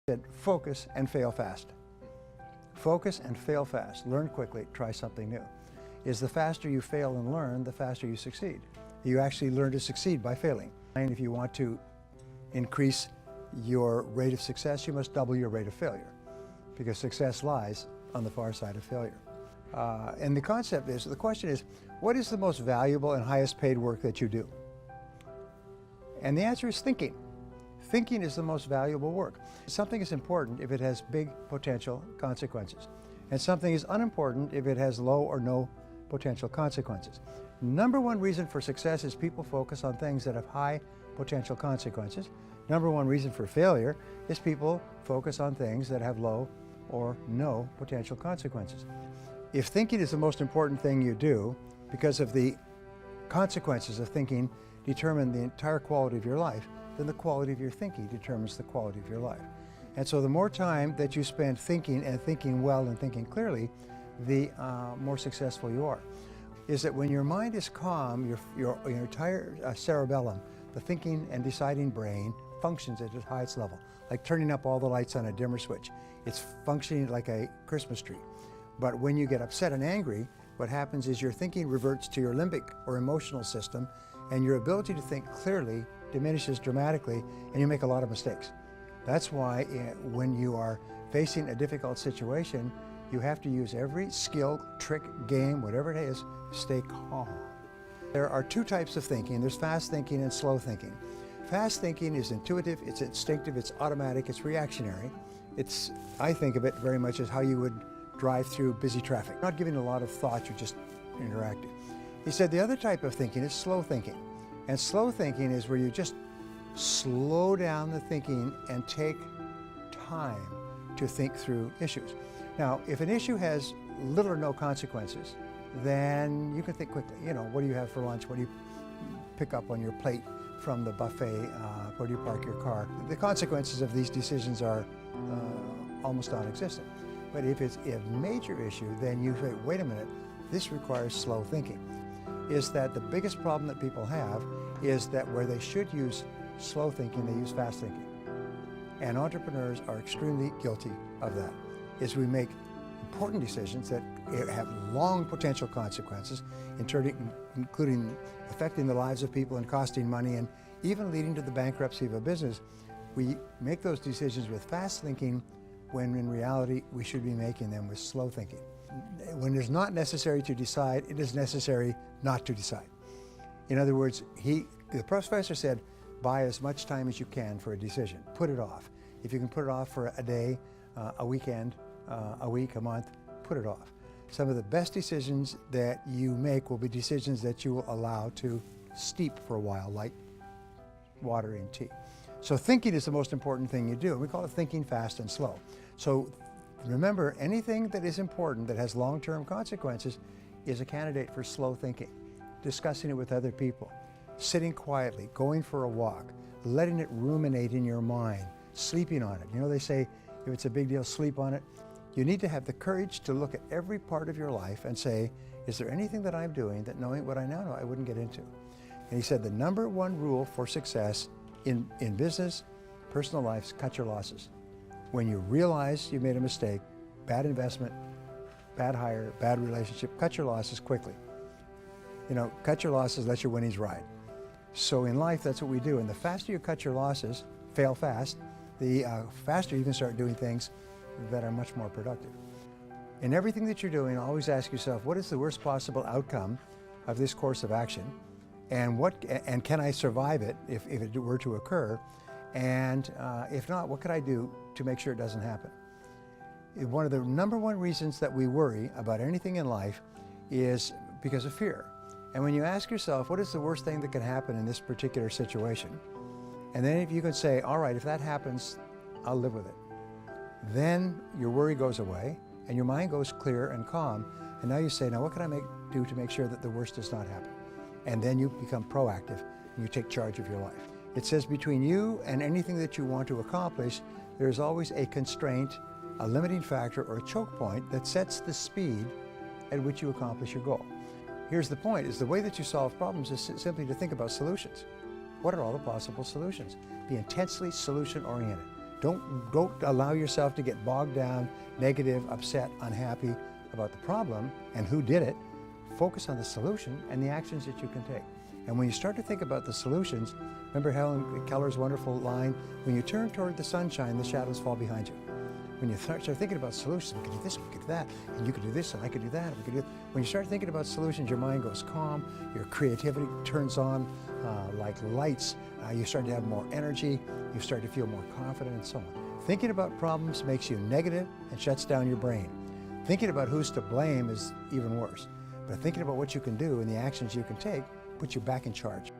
Said focus and fail fast. Focus and fail fast. Learn quickly, try something new. Is the faster you fail and learn, the faster you succeed. You actually learn to succeed by failing. And if you want to increase your rate of success, you must double your rate of failure, because success lies on the far side of failure. And the concept is, the question is, what is the most valuable and highest paid work that you do? And the answer is thinking. Thinking is the most valuable work. Something is important if it has big potential consequences. And something is unimportant if it has low or no potential consequences. Number one reason for success is people focus on things that have high potential consequences. Number one reason for failure is people focus on things that have low or no potential consequences. If thinking is the most important thing you do, because of the consequences of thinking determine the entire quality of your life, then the quality of your thinking determines the quality of your life. And so the more time that you spend thinking, and thinking well and thinking clearly, the more successful you are. Is that when your mind is calm, your entire cerebellum, the thinking and deciding brain, functions at its highest level, like turning up all the lights on a dimmer switch. It's functioning like a Christmas tree. But when you get upset and angry, what happens is your thinking reverts to your limbic or emotional system, and your ability to think clearly diminishes dramatically, and you make a lot of mistakes. That's why when you are facing a difficult situation, you have to use every skill, trick, game, whatever it is, stay calm. There are two types of thinking. There's fast thinking and slow thinking. Fast thinking is intuitive, it's instinctive, it's automatic, it's reactionary. I think of it very much as how you would drive through busy traffic. Not giving a lot of thought, you're just interacting. He said the other type of thinking is slow thinking. And slow thinking is where you just slow down the thinking and take time to think through issues. Now, if an issue has little or no consequences, then you can think quickly. You know, what do you have for lunch? What do you pick up on your plate from the buffet? Where do you park your car? The consequences of these decisions are almost non-existent. But if it's a major issue, then you say, wait a minute, this requires slow thinking. Is that the biggest problem that people have is that where they should use slow thinking, they use fast thinking. And entrepreneurs are extremely guilty of that. Is we make important decisions that have long potential consequences, including affecting the lives of people and costing money and even leading to the bankruptcy of a business. We make those decisions with fast thinking when in reality we should be making them with slow thinking. When it's not necessary to decide, it is necessary not to decide. In other words, the professor said, buy as much time as you can for a decision. Put it off. If you can put it off for a day, a weekend, a week, a month, put it off. Some of the best decisions that you make will be decisions that you will allow to steep for a while, like water in tea. So thinking is the most important thing you do. We call it thinking fast and slow. So remember, anything that is important that has long-term consequences is a candidate for slow thinking. Discussing it with other people, sitting quietly, going for a walk, letting it ruminate in your mind, sleeping on it. You know, they say if it's a big deal, sleep on it. You need to have the courage to look at every part of your life and say, is there anything that I'm doing that, knowing what I now know, I wouldn't get into? And he said the number one rule for success in business, personal life, is cut your losses. When you realize you made a mistake, bad investment, bad hire, bad relationship, cut your losses quickly. You know, cut your losses, let your winnings ride. So in life, that's what we do. And the faster you cut your losses, fail fast, the faster you can start doing things that are much more productive. In everything that you're doing, always ask yourself, what is the worst possible outcome of this course of action? And can I survive it if it were to occur? And if not, what could I do to make sure it doesn't happen? One of the number one reasons that we worry about anything in life is because of fear. And when you ask yourself, what is the worst thing that can happen in this particular situation? And then if you can say, all right, if that happens, I'll live with it. Then your worry goes away and your mind goes clear and calm. And now you say, now what can I do to make sure that the worst does not happen? And then you become proactive and you take charge of your life. It says between you and anything that you want to accomplish, there's always a constraint, a limiting factor, or a choke point that sets the speed at which you accomplish your goal. Here's the point, is the way that you solve problems is simply to think about solutions. What are all the possible solutions? Be intensely solution-oriented. Don't allow yourself to get bogged down, negative, upset, unhappy about the problem and who did it. Focus on the solution and the actions that you can take. And when you start to think about the solutions, remember Helen Keller's wonderful line, when you turn toward the sunshine, the shadows fall behind you. When you start thinking about solutions, we could do this, we could do that, and you could do this, and I could do that, and we could do. When you start thinking about solutions, your mind goes calm, your creativity turns on like lights, you start to have more energy, you start to feel more confident, and so on. Thinking about problems makes you negative and shuts down your brain. Thinking about who's to blame is even worse. But thinking about what you can do and the actions you can take puts you back in charge.